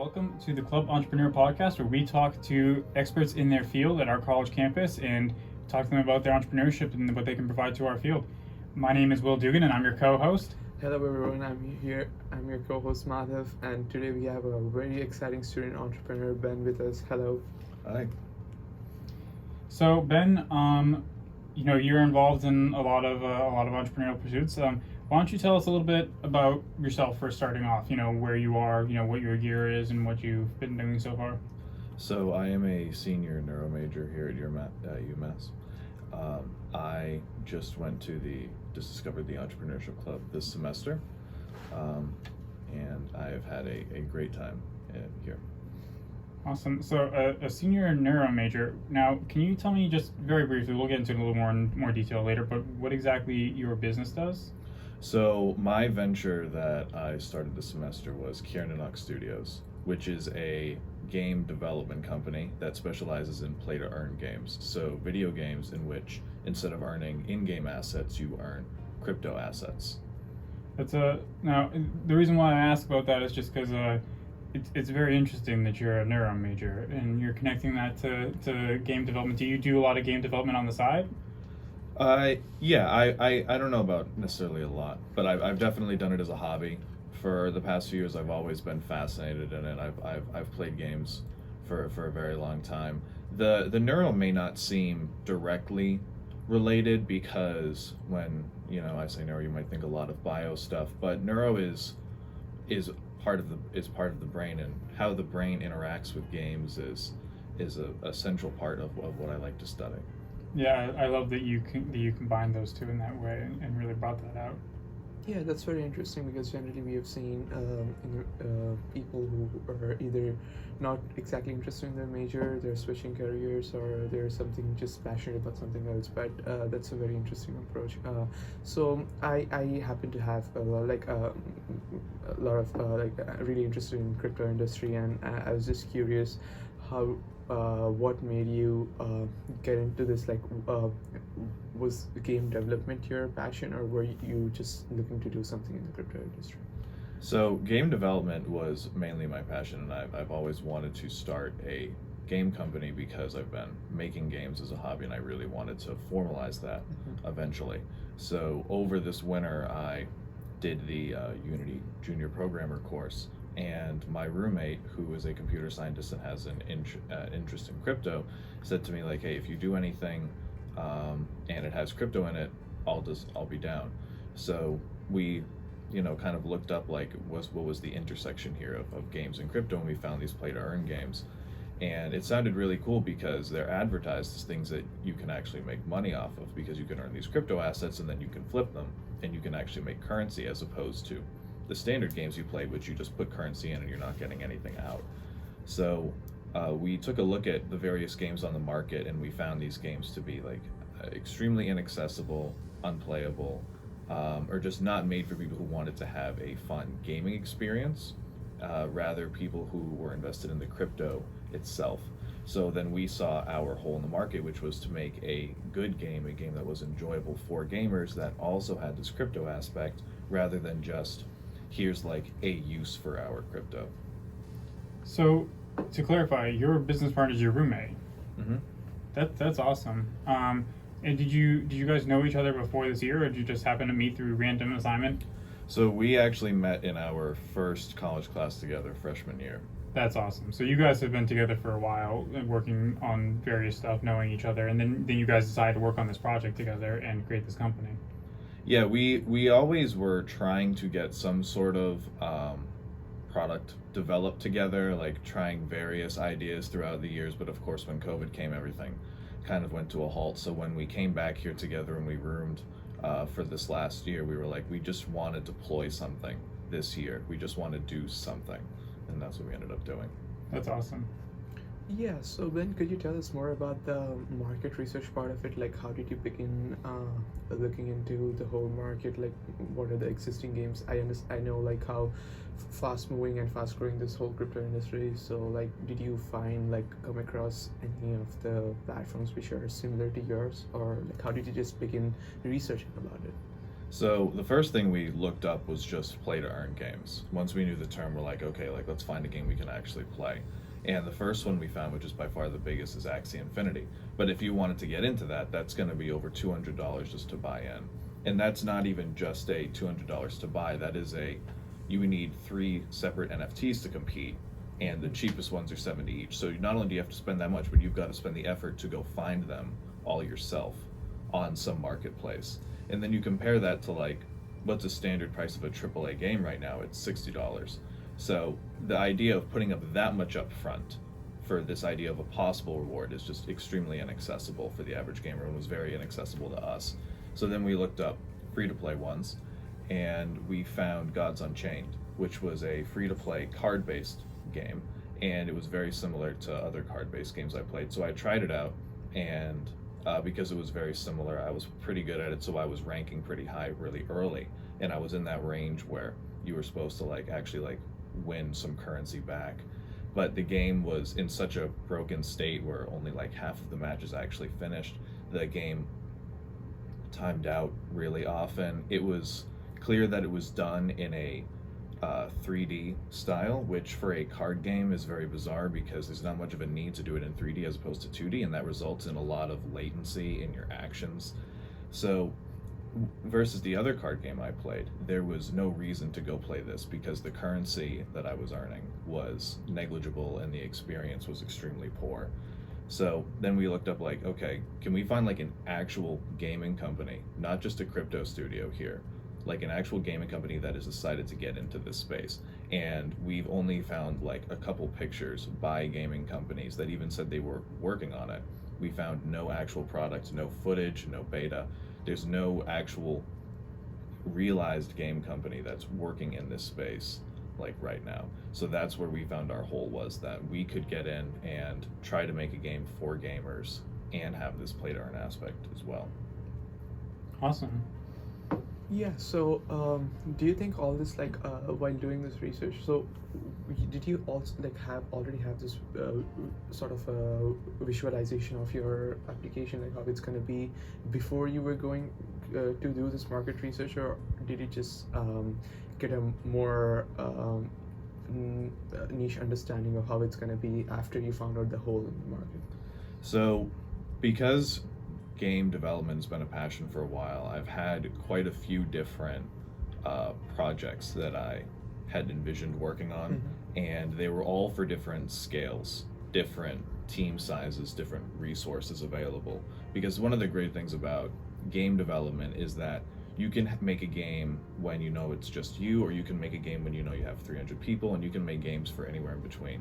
Welcome to the Club Entrepreneur Podcast, where we talk to experts in their field at our college campus and talk to them about their entrepreneurship and what they can provide to our field. My name is Will Duggan, and I'm your co-host. Hello everyone, I'm your co-host Madhav, and today we have a very exciting student entrepreneur, Ben, with us. Hello. Hi. So Ben, you're involved in a lot of entrepreneurial pursuits. Why don't you tell us a little bit about yourself for starting off? Where you are, what your year is, and what you've been doing so far. So I am a senior neuro major here at UMass. I just discovered the Entrepreneurship Club this semester, and I have had a great time here. Awesome. So a senior neuro major. Now, can you tell me just very briefly, we'll get into it a little more in more detail later, but what exactly your business does? So my venture that I started this semester was Kieran Studios, which is a game development company that specializes in play-to-earn games. So video games in which instead of earning in-game assets, you earn crypto assets. Now the reason why I ask about that is just because it's very interesting that you're a neuro major and you're connecting that to game development. Do you do a lot of game development on the side? I don't know about necessarily a lot, but I've definitely done it as a hobby. For the past few years, I've always been fascinated in it. I've played games for a very long time. The neuro may not seem directly related because when I say neuro, you might think a lot of bio stuff, but neuro is part of the brain, and how the brain interacts with games is a central part of what I like to study. Yeah, I love that you combine those two in that way and really brought that out. Yeah, that's very interesting because generally we have seen people who are either not exactly interested in their major, they're switching careers, or they're just passionate about something else. But that's a very interesting approach. So I happen to have a lot of really interested in crypto industry, and I was just curious how. What made you get into this? Was game development your passion, or were you just looking to do something in the crypto industry? So game development was mainly my passion, and I've always wanted to start a game company because I've been making games as a hobby, and I really wanted to formalize that eventually. So over this winter, I did the Unity Junior Programmer course. And my roommate, who is a computer scientist and has an interest in crypto, said to me, like, hey, if you do anything and it has crypto in it, I'll be down. So we kind of looked up what was the intersection here of games and crypto, and we found these play to earn games. And it sounded really cool because they're advertised as things that you can actually make money off of, because you can earn these crypto assets and then you can flip them and you can actually make currency, as opposed to the standard games you play, which you just put currency in and you're not getting anything out. So we took a look at the various games on the market, and we found these games to be extremely inaccessible, unplayable, or just not made for people who wanted to have a fun gaming experience, rather people who were invested in the crypto itself. So then we saw our hole in the market, which was to make a good game, a game that was enjoyable for gamers that also had this crypto aspect, rather than just here's a use for our crypto. So, to clarify, your business partner is your roommate. Mm-hmm. That's awesome. And did you guys know each other before this year, or did you just happen to meet through random assignment? So we actually met in our first college class together, freshman year. That's awesome. So you guys have been together for a while, working on various stuff, knowing each other, and then you guys decided to work on this project together and create this company. Yeah, we always were trying to get some sort of product developed together, trying various ideas throughout the years. But of course, when COVID came, everything kind of went to a halt. So when we came back here together and we roomed for this last year, we were we just want to deploy something this year. We just want to do something. And that's what we ended up doing. That's awesome. Yeah, so Ben, could you tell us more about the market research part of it? How did you begin looking into the whole market? What are the existing games? I know how fast moving and fast growing this whole crypto industry is. So did you find come across any of the platforms which are similar to yours, or how did you just begin researching about it? So the first thing we looked up was just play to earn games. Once we knew the term, we're like, okay, like let's find a game we can actually play. And the first one we found, which is by far the biggest, is Axie Infinity. But if you wanted to get into that, that's going to be over $200 just to buy in. And that's not even just a $200 to buy. That is you would need 3 separate NFTs to compete, and the cheapest ones are 70 each. So not only do you have to spend that much, but you've got to spend the effort to go find them all yourself on some marketplace. And then you compare that to like, what's a standard price of a AAA game right now? It's $60. So the idea of putting up that much up front for this idea of a possible reward is just extremely inaccessible for the average gamer, and was very inaccessible to us. So then we looked up free-to-play ones, and we found Gods Unchained, which was a free-to-play card-based game, and it was very similar to other card-based games I played. So I tried it out, and because it was very similar, I was pretty good at it, so I was ranking pretty high really early, and I was in that range where you were supposed to like actually like win some currency back. But the game was in such a broken state where only like half of the matches actually finished. The game timed out really often. It was clear that it was done in a 3D style, which for a card game is very bizarre because there's not much of a need to do it in 3D as opposed to 2D, and that results in a lot of latency in your actions. So versus the other card game I played, there was no reason to go play this because the currency that I was earning was negligible and the experience was extremely poor. So then we looked up like, okay, can we find like an actual gaming company, not just a crypto studio here, like an actual gaming company that has decided to get into this space? And we've only found like a couple pictures by gaming companies that even said they were working on it. We found no actual product, no footage, no beta. There's no actual realized game company that's working in this space like right now. So that's where we found our hole, was that we could get in and try to make a game for gamers and have this play to earn aspect as well. Awesome. Yeah, so do you think all this, like while doing this research, so did you also like already have this sort of visualization of your application, like how it's going to be before you were going to do this market research, or did you just get a more niche understanding of how it's going to be after you found out the hole in the market? So because game development has been a passion for a while, I've had quite a few different projects that I had envisioned working on, and they were all for different scales, different team sizes, different resources available. Because one of the great things about game development is that you can make a game when you know it's just you, or you can make a game when you know you have 300 people, and you can make games for anywhere in between.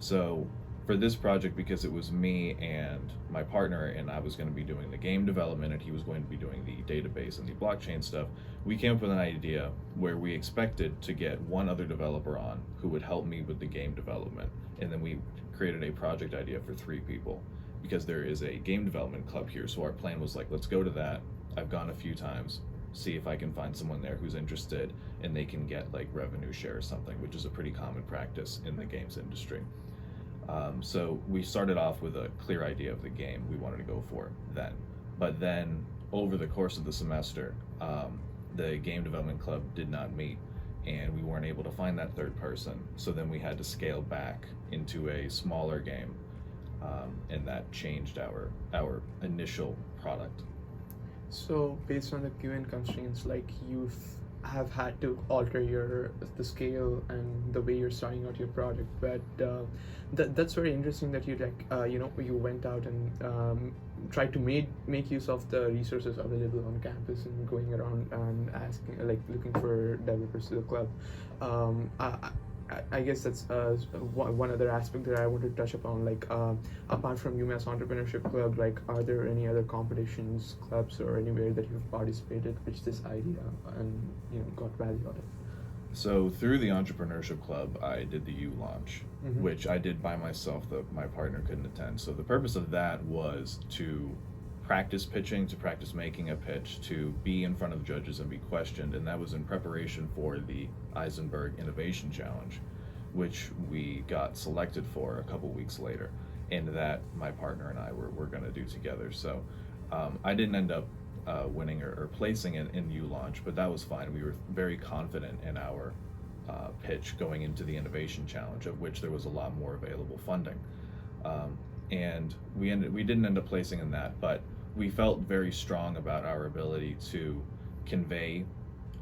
So for this project, because it was me and my partner, and I was going to be doing the game development and he was going to be doing the database and the blockchain stuff, we came up with an idea where we expected to get one other developer on who would help me with the game development, and then we created a project idea for 3 people because there is a game development club here. So our plan was like, let's go to that. I've gone a few times, see if I can find someone there who's interested, and they can get like revenue share or something, which is a pretty common practice in the games industry. So we started off with a clear idea of the game we wanted to go for then. But then over the course of the semester, the game development club did not meet, and we weren't able to find that third person. So then we had to scale back into a smaller game, and that changed our initial product. So based on the given constraints, like you have had to alter the scale and the way you're starting out your project, but that's very interesting that you you went out and tried to make use of the resources available on campus and going around and asking, like looking for developers to the club. I guess that's one other aspect that I want to touch upon. Like, apart from UMass Entrepreneurship Club, like, are there any other competitions, clubs, or anywhere that you've participated, which this idea and got value out of? So through the Entrepreneurship Club, I did the U launch, which I did by myself. My partner couldn't attend. So the purpose of that was to practice pitching, to practice making a pitch, to be in front of judges and be questioned, and that was in preparation for the Eisenberg Innovation Challenge, which we got selected for a couple weeks later, and that my partner and I were going to do together. So I didn't end up winning or placing in U-Launch, but that was fine. We were very confident in our pitch going into the Innovation Challenge, of which there was a lot more available funding. And we didn't end up placing in that, but we felt very strong about our ability to convey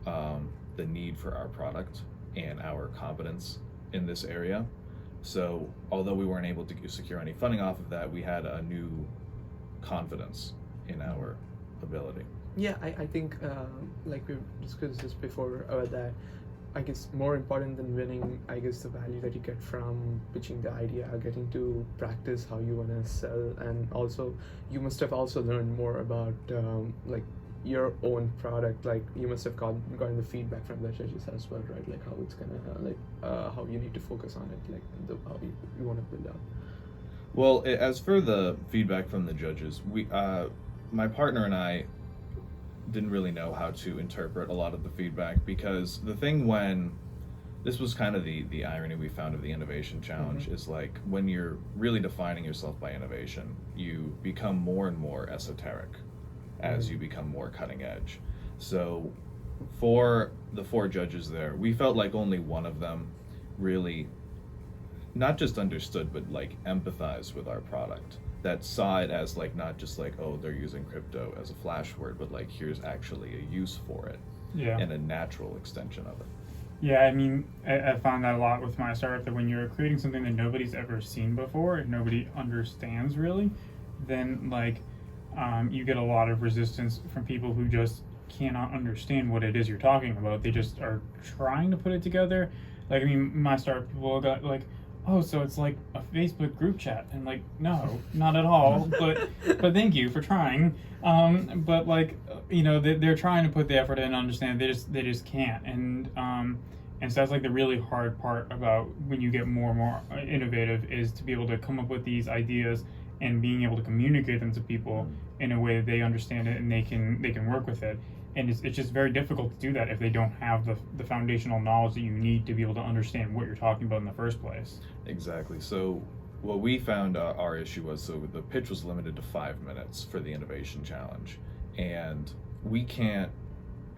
the need for our product and our competence in this area. So although we weren't able to secure any funding off of that, we had a new confidence in our ability. Yeah, I think like we've discussed this before about that. I guess more important than winning, I guess the value that you get from pitching the idea, getting to practice how you want to sell, and also you must have also learned more about like your own product. Like you must have gotten the feedback from the judges as well, right? Like how it's gonna how you need to focus on it, like how you want to build up. Well, as for the feedback from the judges, my partner and I didn't really know how to interpret a lot of the feedback, because the thing when this was kind of the irony we found of the Innovation Challenge is like when you're really defining yourself by innovation, you become more and more esoteric as you become more cutting edge. So for the 4 judges there, we felt like only one of them really not just understood but like empathized with our product, that saw it as like not just like, oh, they're using crypto as a flash word, but like here's actually a use for it, and a natural extension of it. Yeah, I mean, I found that a lot with my startup, that when you're creating something that nobody's ever seen before and nobody understands really, then like you get a lot of resistance from people who just cannot understand what it is you're talking about. They just are trying to put it together. Like, I mean, my startup people got like, oh, so it's like a Facebook group chat, and like, no, not at all. But thank you for trying. But like, you know, they're trying to put the effort in and understand. They just can't. And so that's like the really hard part about when you get more and more innovative, is to be able to come up with these ideas and being able to communicate them to people in a way that they understand it and they can work with it. And it's just very difficult to do that if they don't have the foundational knowledge that you need to be able to understand what you're talking about in the first place. Exactly. So what we found our issue was, so the pitch was limited to 5 minutes for the Innovation Challenge, and we can't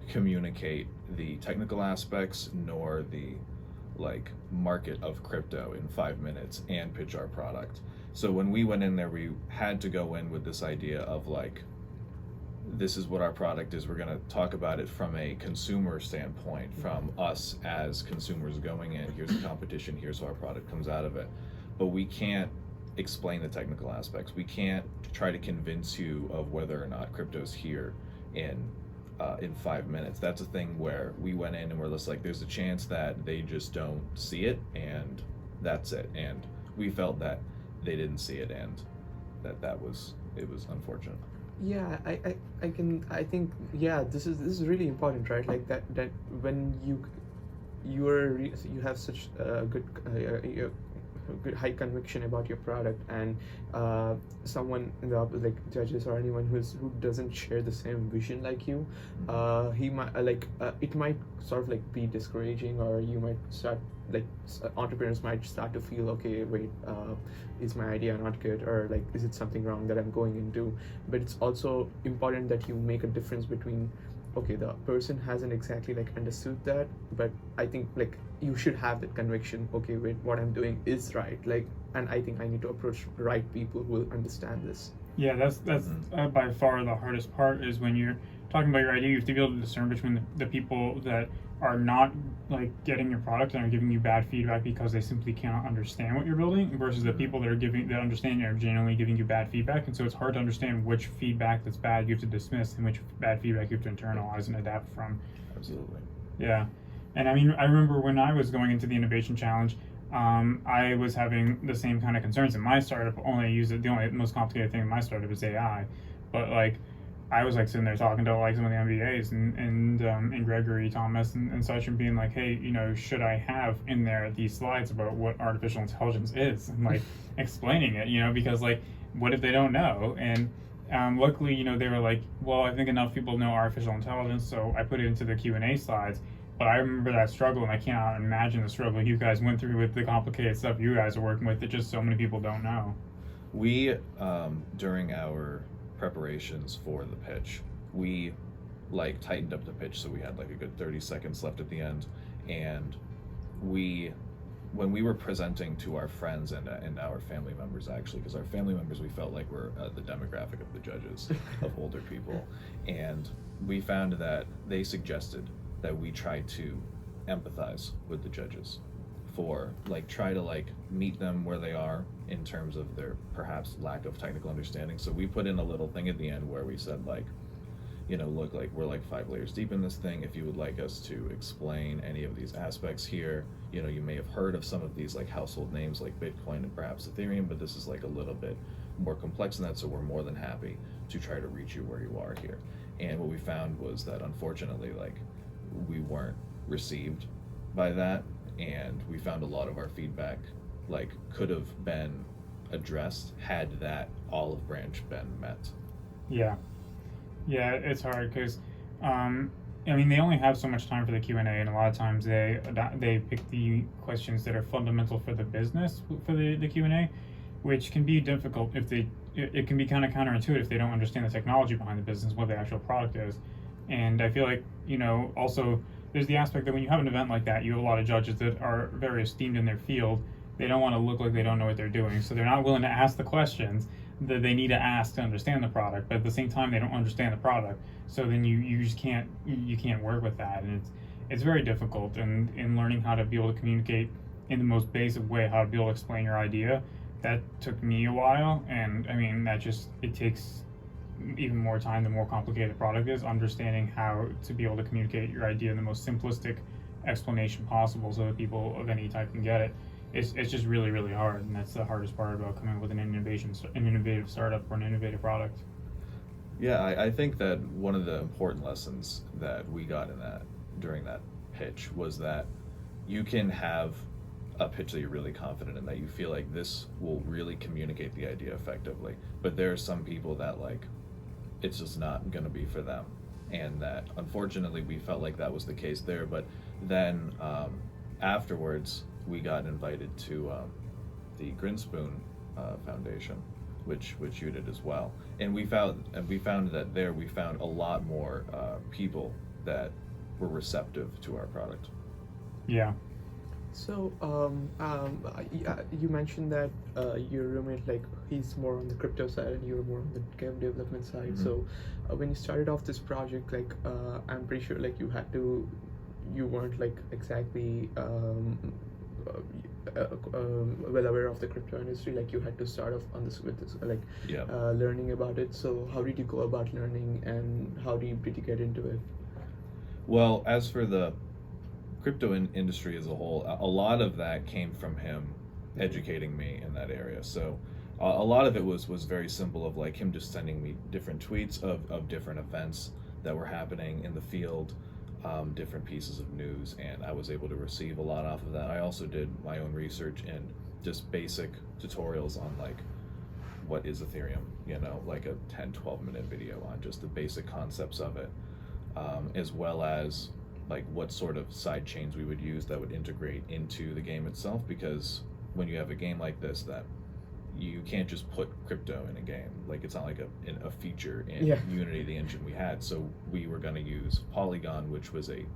communicate the technical aspects nor the like market of crypto in 5 minutes and pitch our product. So when we went in there, we had to go in with this idea of like, this is what our product is. We're going to talk about it from a consumer standpoint, from us as consumers going in. Here's the competition, here's how our product comes out of it. But we can't explain the technical aspects. We can't try to convince you of whether or not crypto's here in 5 minutes. That's a thing where we went in and we're just like, there's a chance that they just don't see it, and that's it. And we felt that they didn't see it, and it was unfortunate. Yeah, I think yeah, this is really important, right? Like that when you have such a good high conviction about your product, and someone in the like judges or anyone who doesn't share the same vision like you, he might it might sort of like be discouraging, or you might start like entrepreneurs might start to feel, okay, wait, is my idea not good, or like, is it something wrong that I'm going into? But it's also important that you make a difference between, okay, the person hasn't exactly like understood that, but I think like you should have that conviction, okay, wait, what I'm doing is right, like, and I think I need to approach the right people who will understand this. Yeah, that's by far the hardest part, is when you're talking about your idea, you have to be able to discern between the people that are not like getting your product and are giving you bad feedback because they simply cannot understand what you're building, versus the people that understand and are genuinely giving you bad feedback. And so it's hard to understand which feedback that's bad you have to dismiss and which bad feedback you have to internalize and adapt from. Absolutely. Yeah. And I mean, I remember when I was going into the Innovation Challenge, I was having the same kind of concerns in my startup. The only most complicated thing in my startup is AI. But like, I was like sitting there talking to like some of the MBAs and Gregory Thomas and such, and being like, hey, you know, should I have in there these slides about what artificial intelligence is, and like explaining it, you know, because like, what if they don't know? And luckily, you know, they were like, well, I think enough people know artificial intelligence, so I put it into the Q&A slides. But I remember that struggle, and I cannot imagine the struggle you guys went through with the complicated stuff you guys are working with that just so many people don't know. We, during our preparations for the pitch, we like tightened up the pitch, so we had like a good 30 seconds left at the end, and when we were presenting to our friends and our family members, actually, because our family members, we felt like were the demographic of the judges, of older people, and we found that they suggested that we try to empathize with the judges, for like try to like meet them where they are in terms of their perhaps lack of technical understanding. So we put in a little thing at the end where we said like, look, like we're like 5 layers deep in this thing. If you would like us to explain any of these aspects here, you may have heard of some of these like household names like Bitcoin and perhaps Ethereum, but this is like a little bit more complex than that, so we're more than happy to try to reach you where you are here. And what we found was that unfortunately, like, we weren't received by that, and we found a lot of our feedback like could have been addressed had that olive branch been met. Yeah, it's hard because, they only have so much time for the Q&A, and a lot of times they pick the questions that are fundamental for the business for the Q&A, which can be difficult if it can be kind of counterintuitive if they don't understand the technology behind the business, what the actual product is. And I feel like, also there's the aspect that when you have an event like that, you have a lot of judges that are very esteemed in their field. They don't want to look like they don't know what they're doing, so they're not willing to ask the questions that they need to ask to understand the product, but at the same time they don't understand the product, so then you just can't work with that, and it's very difficult. And in learning how to be able to communicate in the most basic way, how to be able to explain your idea, that took me a while. And it takes even more time the more complicated the product is, understanding how to be able to communicate your idea in the most simplistic explanation possible so that people of any type can get it. It's just really, really hard, and that's the hardest part about coming up with an innovative startup or an innovative product. Yeah, I think that one of the important lessons that we got during that pitch was that you can have a pitch that you're really confident in, that you feel like this will really communicate the idea effectively, but there are some people that like it's just not going to be for them, and that unfortunately we felt like that was the case there. But then afterwards we got invited to the Grinspoon Foundation, which you did as well, and we found that there we found a lot more people that were receptive to our product. Yeah. So you mentioned that your roommate, like, he's more on the crypto side and you're more on the game development side. Mm-hmm. So when you started off this project, like, I'm pretty sure like you weren't like exactly well aware of the crypto industry. Like, you had to start off on this with this like learning about it. So how did you go about learning, and how do you pretty get into it? Well, as for the crypto industry as a whole, a lot of that came from him educating me in that area. So a lot of it was very simple, of like him just sending me different tweets of different events that were happening in the field, different pieces of news, and I was able to receive a lot off of that. I also did my own research and just basic tutorials on like what is Ethereum, like a 10-12 minute video on just the basic concepts of it, as well as like what sort of side chains we would use that would integrate into the game itself, because when you have a game like this, that you can't just put crypto in a game. Like, it's not like a feature in Unity, the engine we had. So we were going to use Polygon, which was a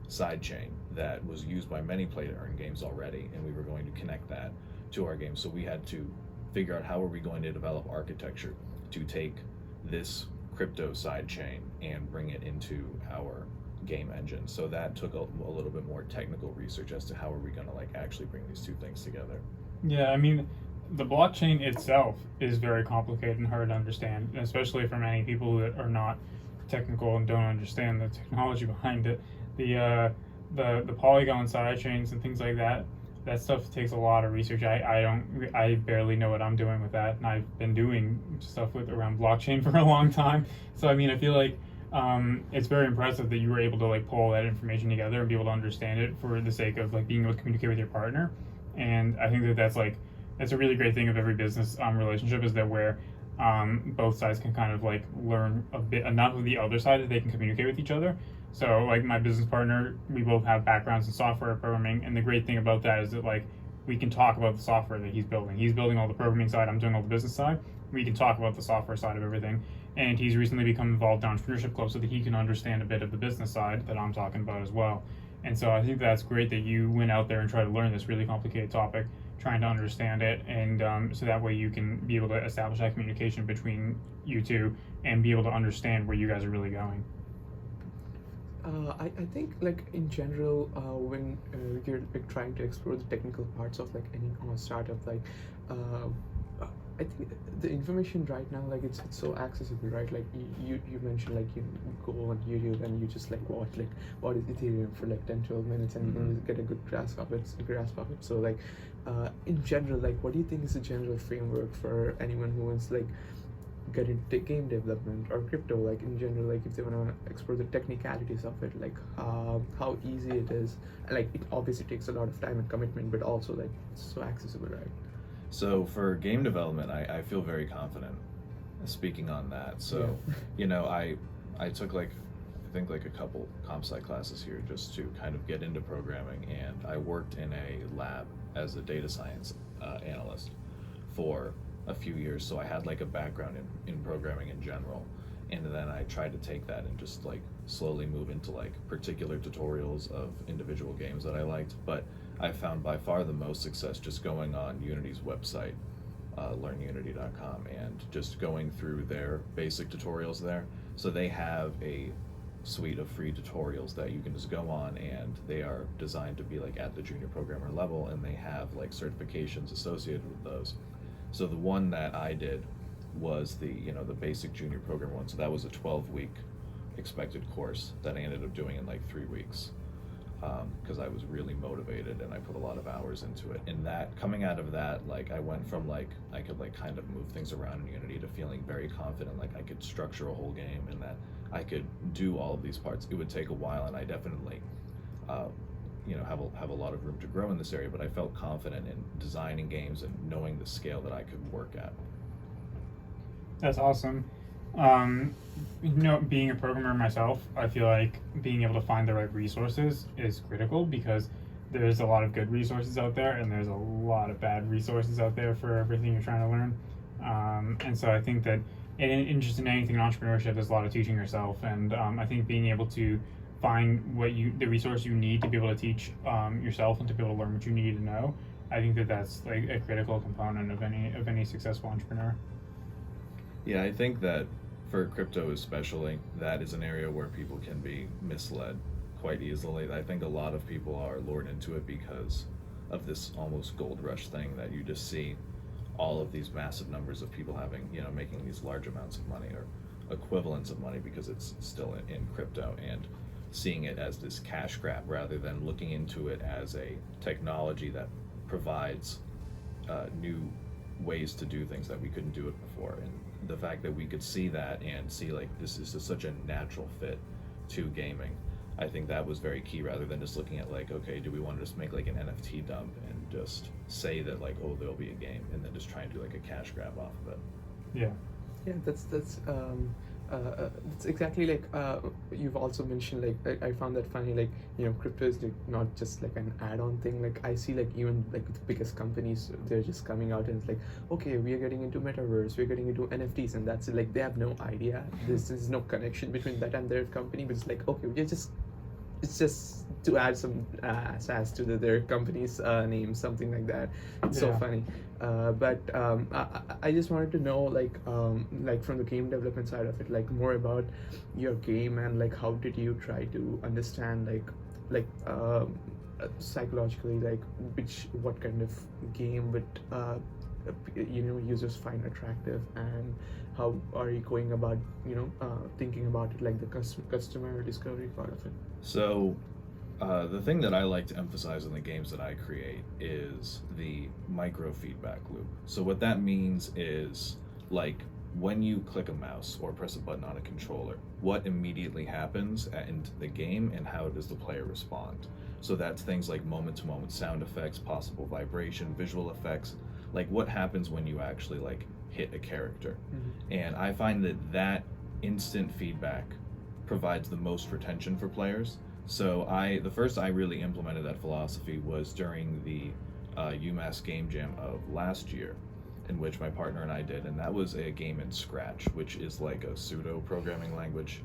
side chain that was used by many play-to-earn games already, and we were going to connect that to our game. So we had to figure out how are we going to develop architecture to take this crypto side chain and bring it into our game engine. So that took a little bit more technical research as to how are we going to like actually bring these two things together. Yeah, the blockchain itself is very complicated and hard to understand, especially for many people that are not technical and don't understand the technology behind it. The Polygon side chains and things like that stuff takes a lot of research. I barely know what I'm doing with that, and I've been doing stuff around blockchain for a long time. So I feel like it's very impressive that you were able to like pull that information together and be able to understand it for the sake of like being able to communicate with your partner. And I think that's a really great thing of every business relationship, is that where both sides can kind of like learn enough of the other side that they can communicate with each other. So like my business partner, we both have backgrounds in software programming, and the great thing about that is that like we can talk about the software that he's building. He's building all the programming side, I'm doing all the business side. We can talk about the software side of everything, and he's recently become involved in Entrepreneurship Club so that he can understand a bit of the business side that I'm talking about as well. And so I think that's great that you went out there and tried to learn this really complicated topic, trying to understand it, and so that way you can be able to establish that communication between you two and be able to understand where you guys are really going. I think like in general, when you're like trying to explore the technical parts of like any startup, like I think the information right now, like it's so accessible, right? Like you mentioned, like you go on YouTube and you just like watch like what is Ethereum for like 10-12 minutes, and you can get a good grasp of it. So like in general, like what do you think is the general framework for anyone who wants like get into game development or crypto, like in general, like if they want to explore the technicalities of it, like how easy it is? Like it obviously takes a lot of time and commitment, but also like it's so accessible, right? So for game development, I feel very confident speaking on that. So, I took like, I think like a couple comp sci classes here just to kind of get into programming, and I worked in a lab as a data science analyst for a few years. So I had like a background in programming in general. And then I tried to take that and just like slowly move into like particular tutorials of individual games that I liked. But I found by far the most success just going on Unity's website, learnunity.com, and just going through their basic tutorials there. So they have a suite of free tutorials that you can just go on, and they are designed to be like at the junior programmer level, and they have like certifications associated with those. So the one that I did was the basic junior programmer one. So that was a 12-week expected course that I ended up doing in like 3 weeks, because I was really motivated and I put a lot of hours into it. And that, coming out of that, like I went from like I could like kind of move things around in Unity to feeling very confident, like I could structure a whole game and that I could do all of these parts. It would take a while, and I definitely have a lot of room to grow in this area, but I felt confident in designing games and knowing the scale that I could work at. That's awesome. Being a programmer myself, I feel like being able to find the right resources is critical, because there's a lot of good resources out there and there's a lot of bad resources out there for everything you're trying to learn. And so I think that in just in anything in entrepreneurship, there's a lot of teaching yourself, and I think being able to find the resource you need to be able to teach yourself and to be able to learn what you need to know, I think that's like a critical component of any successful entrepreneur. Yeah, I think that for crypto especially, that is an area where people can be misled quite easily. I think a lot of people are lured into it because of this almost gold rush thing that you just see all of these massive numbers of people having, making these large amounts of money or equivalents of money because it's still in crypto, and seeing it as this cash grab rather than looking into it as a technology that provides new ways to do things that we couldn't do it before. And the fact that we could see that and see like this is just such a natural fit to gaming, I think that was very key, rather than just looking at like, okay, do we want to just make like an NFT dump and just say that like, oh, there'll be a game, and then just try and do like a cash grab off of it. Yeah, that's exactly like you've also mentioned. Like I found that funny. Like crypto is like not just like an add-on thing. Like I see like even like the biggest companies, they're just coming out and it's like, okay, we are getting into metaverse, we're getting into NFTs, and that's it. Like they have no idea. There's no connection between that and their company. But it's like, okay, it's just to add some sass to their company's name, something like that. It's so funny. But I just wanted to know, like from the game development side of it, like more about your game, and like how did you try to understand like psychologically, like what kind of game would users find attractive, and how are you going about thinking about it, like the customer discovery part of it? So the thing that I like to emphasize in the games that I create is the micro feedback loop. So what that means is, like, when you click a mouse or press a button on a controller, what immediately happens in the game and how does the player respond? So that's things like moment-to-moment sound effects, possible vibration, visual effects, like what happens when you actually like hit a character. And I find that instant feedback provides the most retention for players. So the first I really implemented that philosophy was during the UMass Game Jam of last year, in which my partner and I did, and that was a game in Scratch, which is like a pseudo programming language.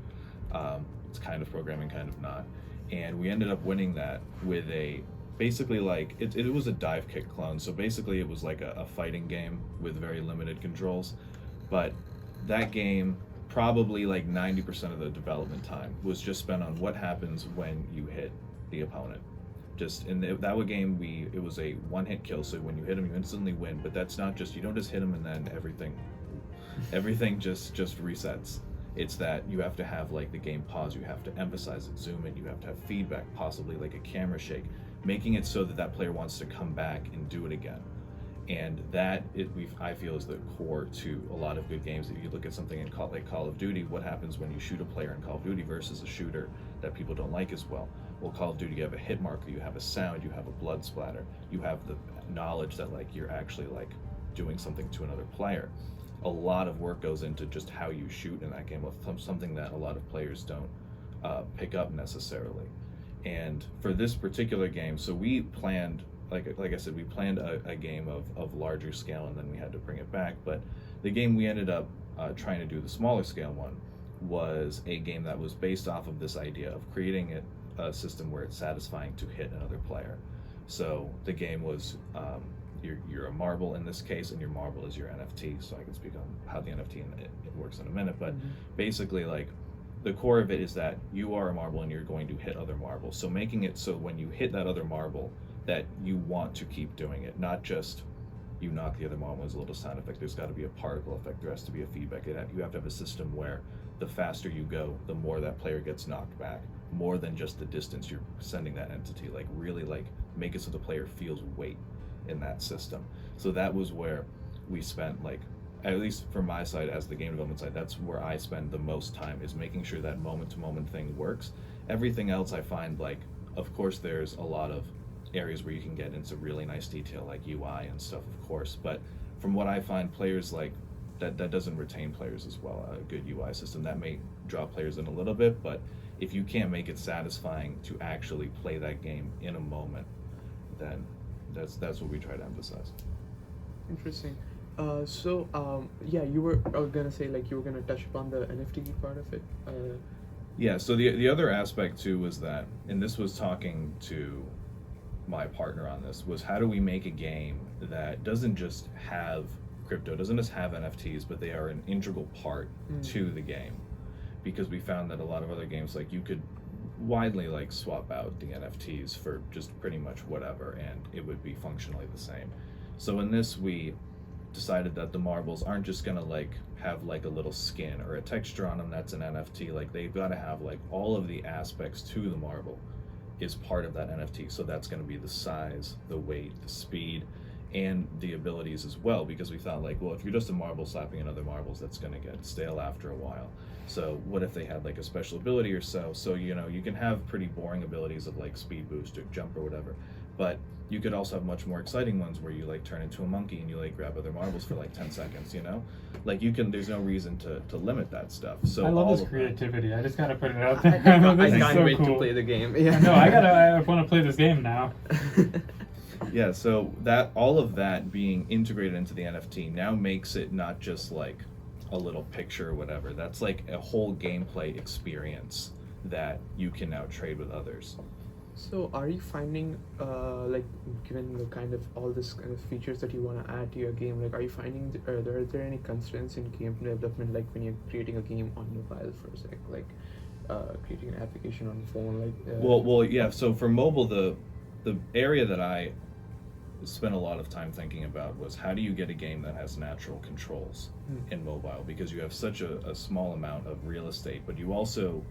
It's kind of programming, kind of not. And we ended up winning that with a basically like it was a dive kick clone. So basically it was like a fighting game with very limited controls. But that game, probably like 90% of the development time was just spent on what happens when you hit the opponent. Just in that game, it was a one-hit kill. So when you hit him, you instantly win. But that's not just, you don't just hit him and then everything just resets. It's that you have to have like the game pause. You have to emphasize it, zoom in. You have to have feedback, possibly like a camera shake, making it so that that player wants to come back and do it again. And that I feel is the core to a lot of good games. If you look at something like Call of Duty, what happens when you shoot a player in Call of Duty versus a shooter that people don't like as well? Well, Call of Duty, you have a hit marker, you have a sound, you have a blood splatter, you have the knowledge that like you're actually like doing something to another player. A lot of work goes into just how you shoot in that game, something that a lot of players don't pick up necessarily. And for this particular game, so we planned, like I said, we planned a game of larger scale, and then we had to bring it back. But the game we ended up trying to do, the smaller scale one, was a game that was based off of this idea of creating a system where it's satisfying to hit another player. So the game was you're a marble in this case, and your marble is your NFT. So I can speak on how the NFT it works in a minute, but basically like the core of it is that you are a marble and you're going to hit other marbles. So making it so when you hit that other marble that you want to keep doing it, not just you knock the other marble as a little sound effect. There's got to be a particle effect. There has to be a feedback. You have to have a system where the faster you go, the more that player gets knocked back, more than just the distance you're sending that entity. Like really like make it so the player feels weight in that system. So that was where we spent, like, at least from my side as the game development side, that's where I spend the most time, is making sure that moment to moment thing works. Everything else I find, like, of course there's a lot of areas where you can get into really nice detail like UI and stuff, of course, but from what I find, players like that doesn't retain players as well. A good UI system that may draw players in a little bit, but if you can't make it satisfying to actually play that game in a moment, then that's what we try to emphasize. Interesting. Yeah, you were gonna say, like, you were gonna touch upon the NFT part of it. Yeah, so the other aspect too was that, and this was talking to my partner on this, was how do we make a game that doesn't just have crypto, doesn't just have NFTs, but they are an integral part to the game. Because we found that a lot of other games, like, you could widely like swap out the NFTs for just pretty much whatever and it would be functionally the same. So in this, we decided that the marbles aren't just gonna like have like a little skin or a texture on them that's an NFT. Like, they've got to have like all of the aspects to the marble is part of that NFT. So that's going to be the size, the weight, the speed, and the abilities as well, because we thought, like, well, if you're just a marble slapping in other marbles, that's going to get stale after a while. So what if they had like a special ability or so? So, you know, you can have pretty boring abilities of like speed boost or jump or whatever, but you could also have much more exciting ones where you like turn into a monkey and you like grab other marbles for like 10 seconds, you know? Like, you can, there's no reason to limit that stuff. So I love all this of creativity. I just gotta put it out there. I This is can't so wait cool. to play the game. Yeah. No, I want to play this game now. Yeah, so that all of that being integrated into the NFT now makes it not just like a little picture or whatever. That's like a whole gameplay experience that you can now trade with others. So are you finding, like, given the kind of all this kind of features that you want to add to your game, like, are you finding, are there any constraints in game development, like when you're creating a game on mobile, for example, like creating an application on phone, like? Well, yeah. So for mobile, the area that I spent a lot of time thinking about was how do you get a game that has natural controls in mobile, because you have such a small amount of real estate, but you also,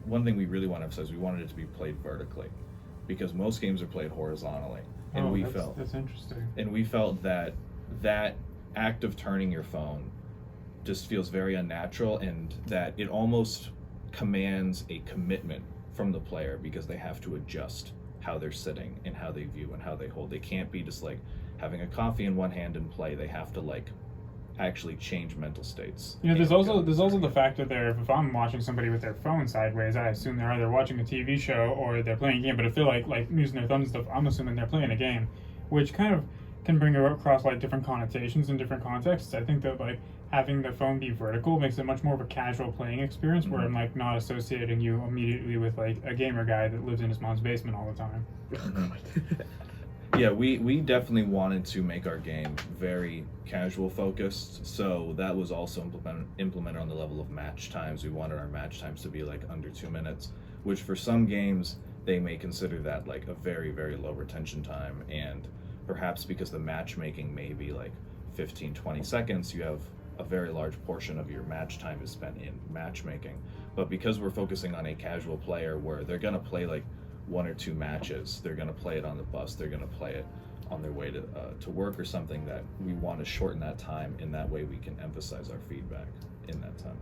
one thing we really want to emphasize, we wanted it to be played vertically, because most games are played horizontally, and that's interesting. And we felt that act of turning your phone just feels very unnatural, and that it almost commands a commitment from the player, because they have to adjust how they're sitting and how they view and how they hold. They can't be just like having a coffee in one hand and play. They have to like actually change mental states. You know, there's also the factor there, if I'm watching somebody with their phone sideways, I assume they're either watching a TV show or they're playing a game. But if they're like using their thumbs and stuff, I'm assuming they're playing a game, which kind can bring across like different connotations in different contexts. I think that like having the phone be vertical makes it much more of a casual playing experience where I'm like not associating you immediately with like a gamer guy that lives in his mom's basement all the time. Yeah, we definitely wanted to make our game very casual focused, so that was also implemented on the level of match times. We wanted our match times to be like under 2 minutes, which for some games they may consider that like a very, very low retention time, and perhaps because the matchmaking may be like 15-20 seconds, you have a very large portion of your match time is spent in matchmaking. But because we're focusing on a casual player where they're gonna play like 1 or 2 matches, they're going to play it on the bus, they're going to play it on their way to work or something, that we want to shorten that time, in that way we can emphasize our feedback in that time.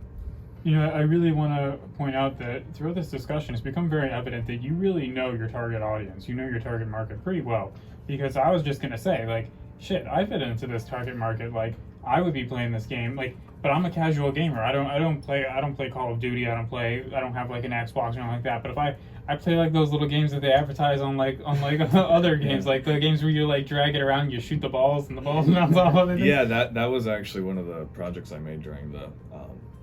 You know, I really want to point out that throughout this discussion, it's become very evident that you really know your target audience, you know your target market pretty well. Because I was just going to say, like, shit, I fit into this target market, like, I would be playing this game, like, but I'm a casual gamer. I don't play Call of Duty. I don't have like an Xbox or anything like that. But if I play like those little games that they advertise on like other games, like the games where you like drag it around, you shoot the balls and the balls bounce off of it. Yeah, that was actually one of the projects I made during the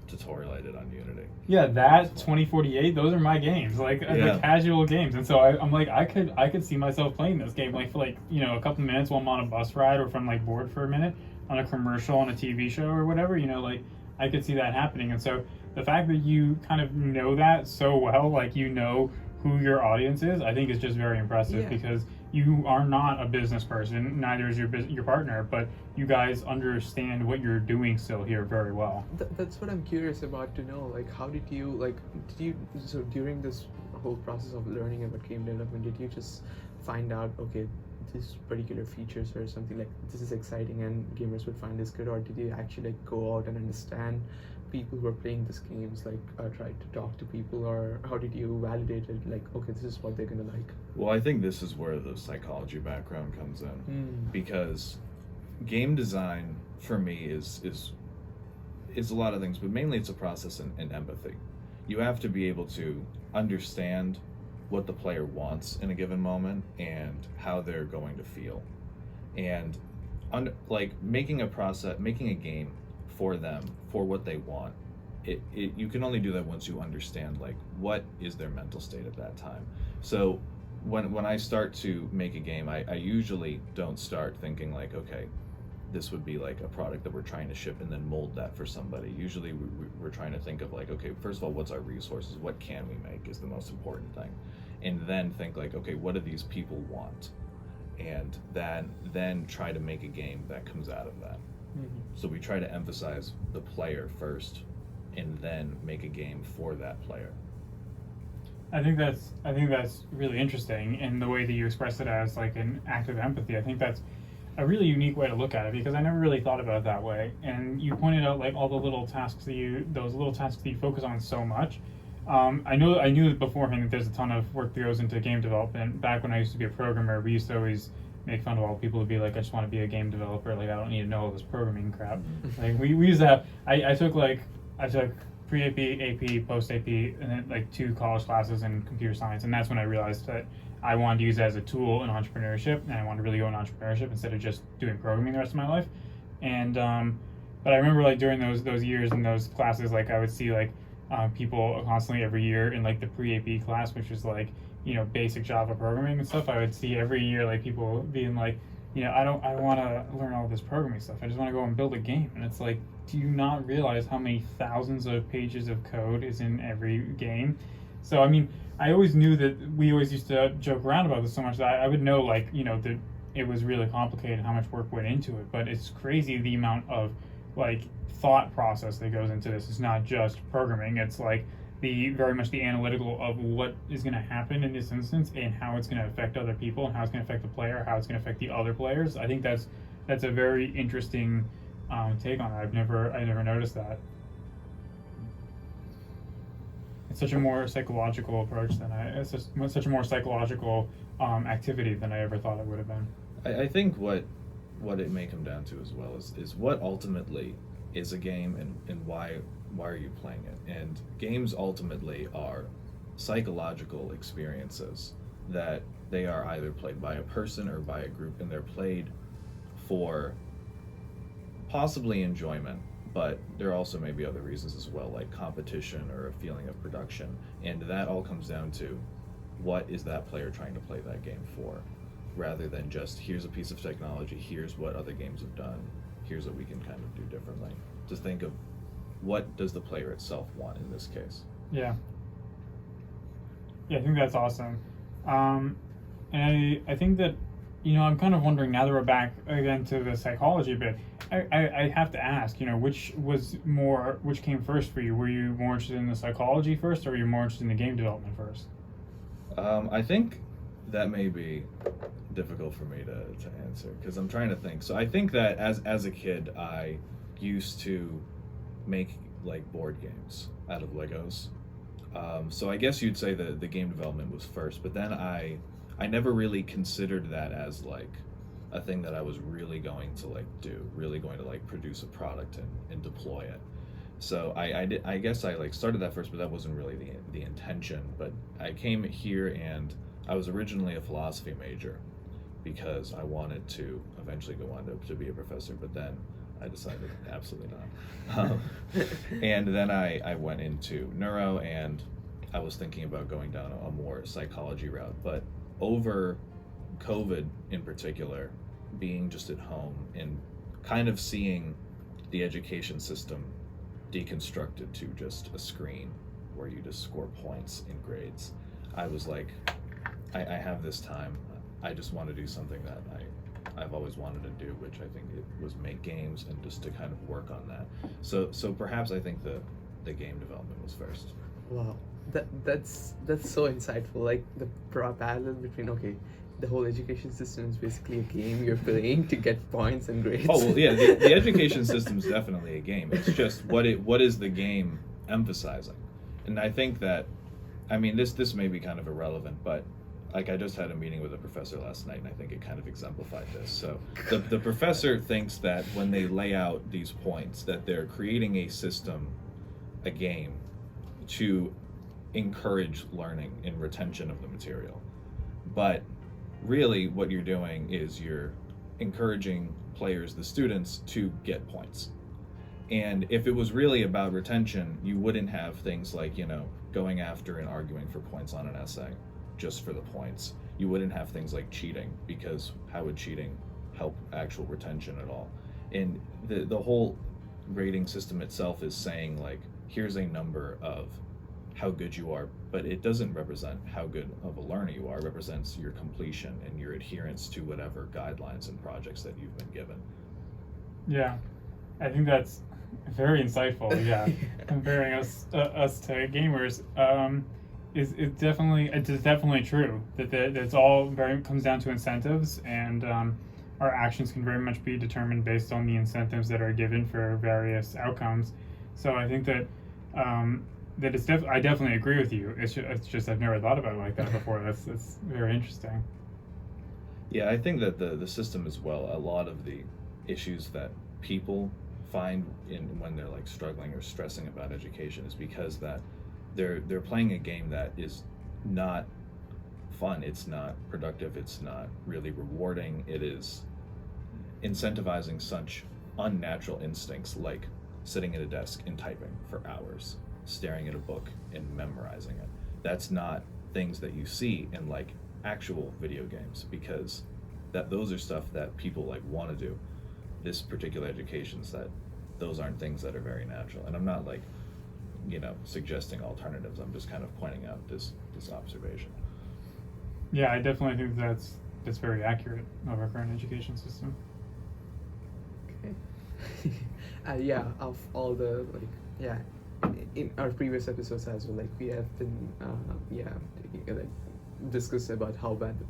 tutorial I did on Unity. Yeah, that 2048, those are my games, like the casual games. And so I'm like, I could see myself playing this game like for like, you know, a couple minutes while I'm on a bus ride, or if I'm like bored for a minute on a commercial on a TV show or whatever, you know, like I could see that happening. And so the fact that you kind of know that so well, like you know who your audience is, I think is just very impressive, because you are not a business person, neither is your partner, but you guys understand what you're doing still here very well. That's what I'm curious about to know. Like, how did you so during this whole process of learning about game development, did you just find out, okay, these particular features or something like this is exciting and gamers would find this good, or did you actually like go out and understand people who are playing these games, like try to talk to people, or how did you validate it, like, okay, this is what they're gonna like? Well, I think this is where the psychology background comes in, because game design for me is a lot of things, but mainly it's a process in empathy. You have to be able to understand what the player wants in a given moment and how they're going to feel, and like making a game for them, for what they want. You can only do that once you understand like what is their mental state at that time. So when I start to make a game, I usually don't start thinking like, okay, this would be like a product that we're trying to ship and then mold that for somebody. Usually we're trying to think of like, okay, first of all, what's our resources? What can we make is the most important thing. And then think like, okay, what do these people want? And then try to make a game that comes out of that. So we try to emphasize the player first, and then make a game for that player. I think that's really interesting in the way that you express it as like an act of empathy. I think that's a really unique way to look at it, because I never really thought about it that way. And you pointed out like all the little tasks that you focus on so much. I knew beforehand that there's a ton of work that goes into game development. Back when I used to be a programmer, we used to always make fun of all people who'd be like, I just want to be a game developer, like I don't need to know all this programming crap. Like we used to have, I took pre-AP, AP, post-AP, and then like 2 college classes in computer science, and that's when I realized that I wanted to use it as a tool in entrepreneurship, and I wanted to really go in entrepreneurship instead of just doing programming the rest of my life. And but I remember like during those years in those classes, like I would see like people constantly every year in like the pre-AP class, which is like, you know, basic Java programming and stuff. I would see every year like people being like, you know, I don't want to learn all this programming stuff. I just want to go and build a game. And it's like, do you not realize how many thousands of pages of code is in every game? So I mean, I always knew that we always used to joke around about this so much that I would know, like, you know, that it was really complicated how much work went into it. But it's crazy the amount of like thought process that goes into this. It's not just programming. It's like very much the analytical of what is going to happen in this instance and how it's going to affect other people and how it's going to affect the player, how it's going to affect the other players. I think that's a very interesting take on it. I never noticed that. It's such a more psychological approach it's just such a more psychological activity than I ever thought it would have been. I think what it may come down to as well is what ultimately is a game, and why are you playing it? And games ultimately are psychological experiences that they are either played by a person or by a group, and they're played for possibly enjoyment, but there also may be other reasons as well, like competition or a feeling of production. And that all comes down to what is that player trying to play that game for, rather than just here's a piece of technology, here's what other games have done, here's what we can kind of do differently. To think of what does the player itself want in this case. Yeah. Yeah, I think that's awesome. And I think that, I'm kind of wondering now that we're back again to the psychology bit, I have to ask, which came first for you? Were you more interested in the psychology first, or were you more interested in the game development first? I think that may be difficult for me to answer, because I'm trying to think. So I think that as a kid, I used to make like board games out of Legos. So I guess you'd say the game development was first, but then I never really considered that as like a thing that I was really going to like do, really going to like produce a product and deploy it. So I guess I like started that first, but that wasn't really the intention. But I came here and I was originally a philosophy major because I wanted to eventually go on to be a professor, but then I decided absolutely not. And then I went into neuro, and I was thinking about going down a more psychology route. But over COVID in particular, being just at home and kind of seeing the education system deconstructed to just a screen where you just score points in grades, I was like, I have this time. I just want to do something that I've always wanted to do, which I think it was make games and just to kind of work on that. So perhaps I think the game development was first. Wow, that's so insightful. Like the parallel between the whole education system is basically a game you're playing to get points and grades. Oh well, yeah, the education system is definitely a game. It's just what is the game emphasizing, and I think that, I mean, this may be kind of irrelevant, but like I just had a meeting with a professor last night, and I think it kind of exemplified this. So the professor thinks that when they lay out these points, that they're creating a system, a game, to encourage learning and retention of the material. But really what you're doing is you're encouraging players, the students, to get points. And if it was really about retention, you wouldn't have things like, going after and arguing for points on an essay just for the points. You wouldn't have things like cheating, because how would cheating help actual retention at all? And the whole grading system itself is saying like, here's a number of how good you are, but it doesn't represent how good of a learner you are. It represents your completion and your adherence to whatever guidelines and projects that you've been given. Yeah, I think that's very insightful. Yeah, comparing us to gamers is definitely true that it's all very comes down to incentives, and our actions can very much be determined based on the incentives that are given for various outcomes. So I think that I definitely agree with you. It's just I've never thought about it like that before. That's very interesting. Yeah, I think that the system as well, a lot of the issues that people find when they're like struggling or stressing about education is because that they're playing a game that is not fun, it's not productive, it's not really rewarding. It is incentivizing such unnatural instincts like sitting at a desk and typing for hours, staring at a book and memorizing it. That's not things that you see in like actual video games, because those are stuff that people like want to do. This particular education's that those aren't things that are very natural. And I'm not like, suggesting alternatives. I'm just kind of pointing out this observation. Yeah, I definitely think that's very accurate of our current education system. Okay. Yeah, of all the in our previous episodes as well, we have been discussed about how bad the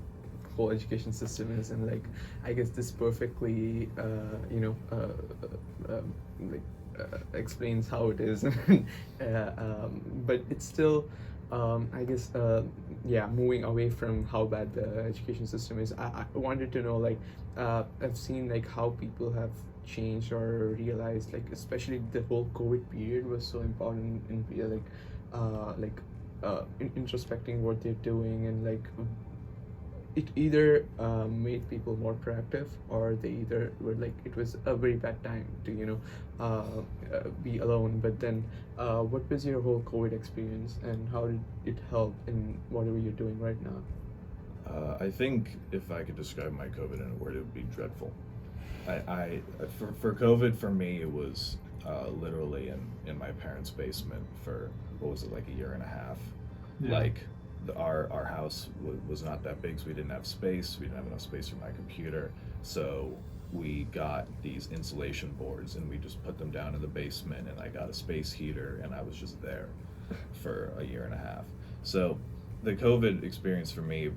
whole education system is, and I guess this perfectly explains how it is. But it's still I guess moving away from how bad the education system is, I wanted to know I've seen how people have changed or realized, especially the whole COVID period was so important in introspecting what they're doing, and it either made people more proactive, or they either were like, it was a very bad time to be alone. But then what was your whole COVID experience, and how did it help in whatever you're doing right now? I think if I could describe my COVID in a word, it would be dreadful. For COVID, for me, it was literally in my parents' basement for, what was it, like a year and a half. Yeah. Like our house was not that big, so we didn't have space. We didn't have enough space for my computer, so we got these insulation boards and we just put them down in the basement, and I got a space heater, and I was just there for a year and a half. So the COVID experience for me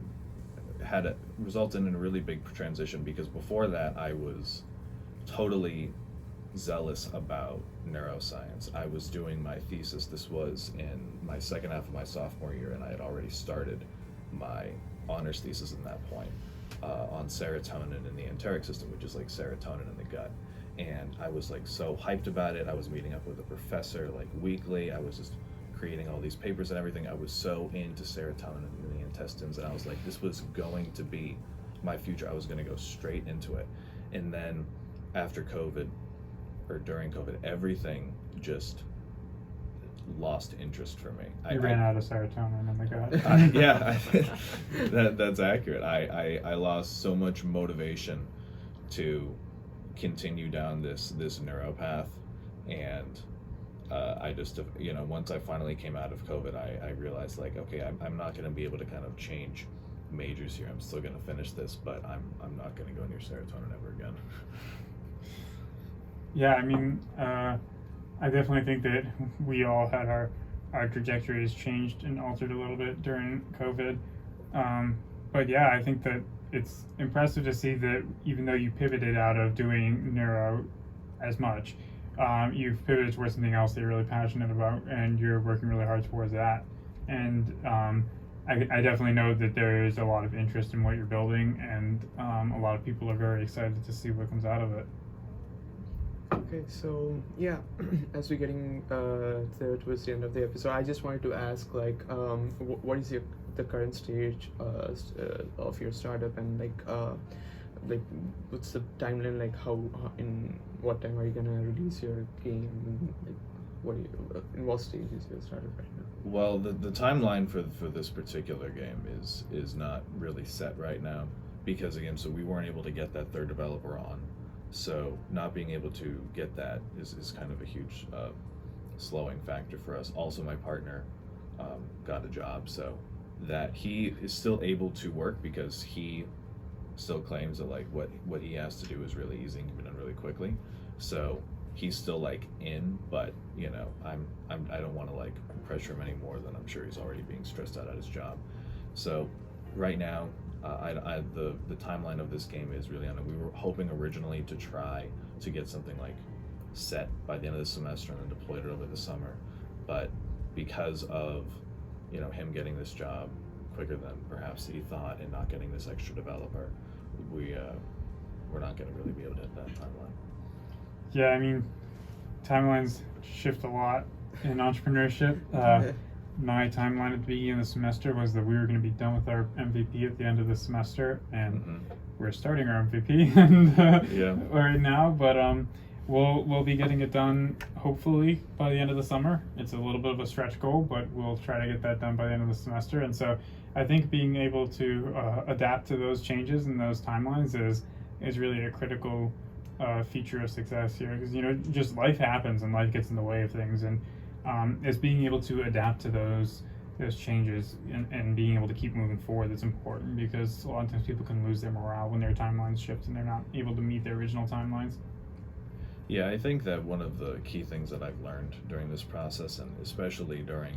resulted in a really big transition, because before that I was totally zealous about neuroscience. I was doing my thesis. This was in my second half of my sophomore year, and I had already started my honors thesis at that point on serotonin in the enteric system, which is like serotonin in the gut. And I was like so hyped about it. I was meeting up with a professor like weekly. I was just creating all these papers and everything. I was so into serotonin in the intestines, and I was like, this was going to be my future. I was going to go straight into it. And then after COVID, or during COVID, everything just lost interest for me. You ran out of serotonin in the gut. Yeah, that's accurate. I lost so much motivation to continue down this neuro path, and I just, once I finally came out of COVID, I realized, like, okay, I'm not going to be able to kind of change majors here. I'm still going to finish this, but I'm not going to go near serotonin ever again. Yeah, I mean, I definitely think that we all had our trajectories changed and altered a little bit during COVID. But yeah, I think that it's impressive to see that even though you pivoted out of doing neuro as much, you've pivoted towards something else that you're really passionate about, and you're working really hard towards that. And I definitely know that there is a lot of interest in what you're building, and a lot of people are very excited to see what comes out of it. Okay, so yeah, as we're getting towards the end of the episode, I just wanted to ask, like, what is the current stage of your startup, and like what's the timeline? Like, how in what time are you gonna release your game? And, like, what are you, in what stage is your startup right now? Well, the timeline for this particular game is not really set right now, because again, so we weren't able to get that third developer on. So not being able to get that is kind of a huge slowing factor for us. Also, my partner got a job, so that he is still able to work, because he still claims that, like, what he has to do is really easy and can be done really quickly. So he's still like in, but I don't want to like pressure him any more than I'm sure he's already being stressed out at his job. So right now, the timeline of this game is really on it. We were hoping originally to try to get something like set by the end of the semester and then deployed it over the summer, but because of him getting this job quicker than perhaps he thought and not getting this extra developer, we're not going to really be able to hit that timeline. Yeah, I mean, timelines shift a lot in entrepreneurship. My timeline at the beginning of the semester was that we were going to be done with our MVP at the end of the semester, and we're starting our MVP and right now. But we'll be getting it done hopefully by the end of the summer. It's a little bit of a stretch goal, but we'll try to get that done by the end of the semester. And so I think being able to adapt to those changes and those timelines is really a critical feature of success here, because just life happens and life gets in the way of things, and it's being able to adapt to those changes and being able to keep moving forward that's important, because a lot of times people can lose their morale when their timelines shift and they're not able to meet their original timelines. Yeah, I think that one of the key things that I've learned during this process, and especially during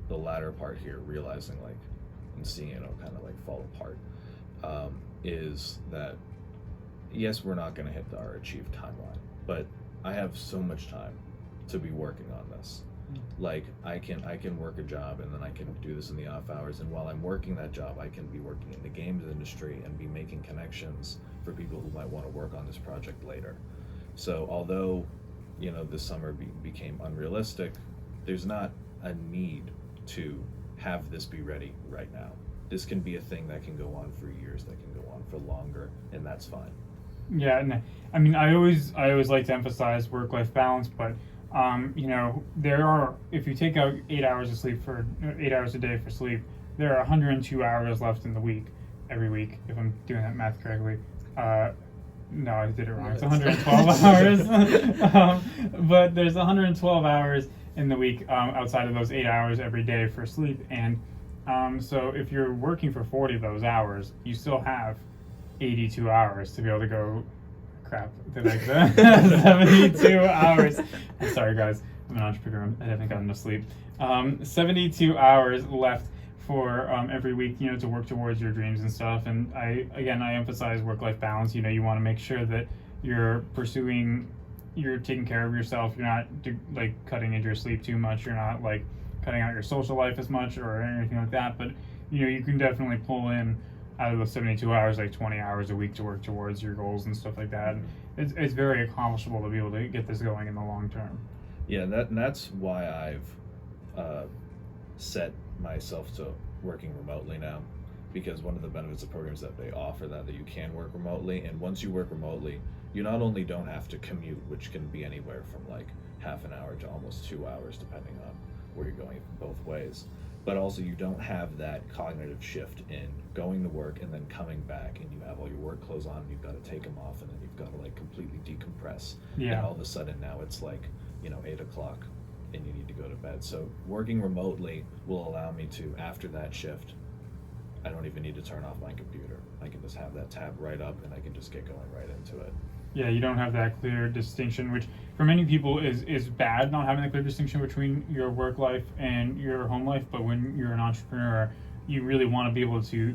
the latter part here, realizing like and seeing it kind of like fall apart, is that yes, we're not going to hit our achieved timeline, but I have so much time to be working on this. Like I can work a job, and then I can do this in the off hours, and while I'm working that job, I can be working in the games industry and be making connections for people who might want to work on this project later. So although this summer became unrealistic, there's not a need to have this be ready right now. this can be a thing that can go on for years, that can go on for longer, and that's fine. Yeah, and I mean, I always like to emphasize work-life balance, but you know, if you take out 8 hours of sleep for 8 hours a day for sleep, there are 102 hours left in the week, every week, if I'm doing that math correctly. No, I did it wrong. It's 112 hours. But there's 112 hours in the week outside of those 8 hours every day for sleep, and so if you're working for 40 of those hours, you still have 82 hours to be able to go. Crap, did I say 72 hours? I'm sorry, guys. I'm an entrepreneur. I haven't gotten enough sleep. 72 hours left for every week, you know, to work towards your dreams and stuff. And I emphasize work-life balance. You know, you want to make sure that you're taking care of yourself. You're not like cutting into your sleep too much. You're not like cutting out your social life as much or anything like that. But you know, you can definitely pull in out of those 72 hours, like 20 hours a week to work towards your goals and stuff like that. It's very accomplishable to be able to get this going in the long term. Yeah, and that's why I've set myself to working remotely now, because one of the benefits of programs that they offer that you can work remotely, and once you work remotely, you not only don't have to commute, which can be anywhere from like half an hour to almost 2 hours depending on where you're going both ways, but also you don't have that cognitive shift in going to work and then coming back and you have all your work clothes on and you've got to take them off and then you've got to like completely decompress. Yeah. And all of a sudden now it's like, you know, 8 o'clock and you need to go to bed. So working remotely will allow me to, after that shift, I don't even need to turn off my computer. I can just have that tab right up and I can just get going right into it. Yeah, you don't have that clear distinction, which for many people is bad, not having a clear distinction between your work life and your home life. But when you're an entrepreneur, you really want to be able to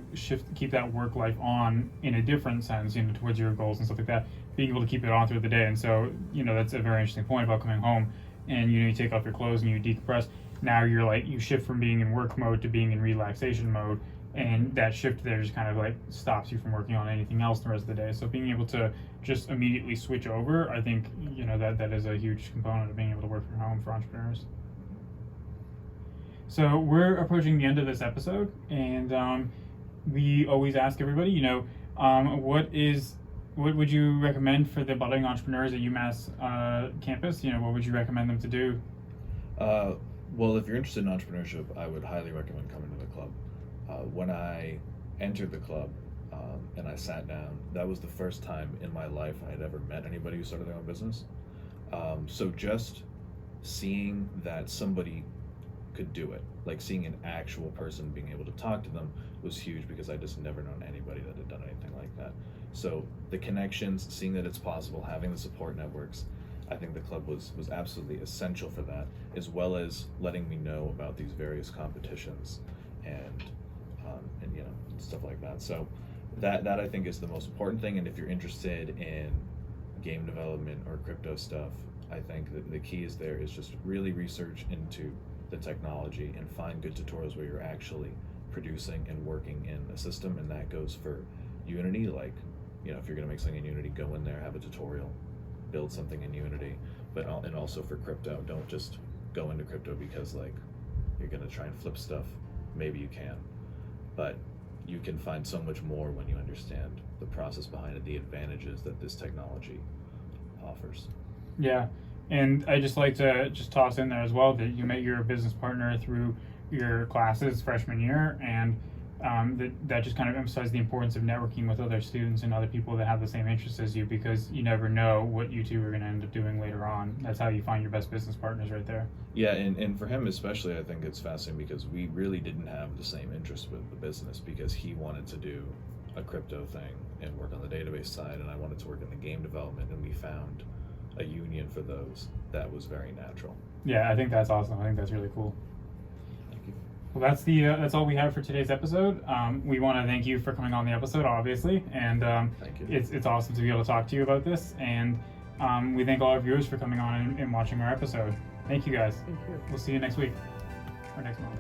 keep that work life on in a different sense, you know, towards your goals and stuff like that, being able to keep it on through the day. And so, you know, that's a very interesting point about coming home and, you know, you take off your clothes and you decompress. Now you're like, you shift from being in work mode to being in relaxation mode. And that shift there just kind of like stops you from working on anything else the rest of the day. So being able to just immediately switch over, I think, you know, that is a huge component of being able to work from home for entrepreneurs. So we're approaching the end of this episode, and we always ask everybody, you know, what would you recommend for the budding entrepreneurs at UMass campus? You know, what would you recommend them to do? Well, if you're interested in entrepreneurship, I would highly recommend coming to the club. When I entered the club and I sat down, that was the first time in my life I had ever met anybody who started their own business. So just seeing that somebody could do it, like seeing an actual person being able to talk to them, was huge because I just never known anybody that had done anything like that. So the connections, seeing that it's possible, having the support networks, I think the club was absolutely essential for that, as well as letting me know about these various competitions and you know, stuff like that. So that I think is the most important thing. And if you're interested in game development or crypto stuff, I think that the key is there is just really research into the technology and find good tutorials where you're actually producing and working in a system. And that goes for Unity. Like, you know, if you're going to make something in Unity, go in there, have a tutorial, build something in Unity. And also for crypto, don't just go into crypto because like you're going to try and flip stuff. Maybe you can, but you can find so much more when you understand the process behind it, the advantages that this technology offers. Yeah, and I just like to just toss in there as well that you met your business partner through your classes freshman year, and that just kind of emphasized the importance of networking with other students and other people that have the same interests as you, because you never know what you two are going to end up doing later on. That's how you find your best business partners right there. Yeah, and for him especially, I think it's fascinating because we really didn't have the same interest with the business, because he wanted to do a crypto thing and work on the database side, and I wanted to work in the game development, and we found a union for those that was very natural. Yeah, I think that's awesome. I think that's really cool. Thank you. Well, that's all we have for today's episode. We want to thank you for coming on the episode, obviously, and Thank you. it's awesome to be able to talk to you about this, and we thank all our viewers for coming on and watching our episode. Thank you, guys. Thank you. We'll see you next week or next month.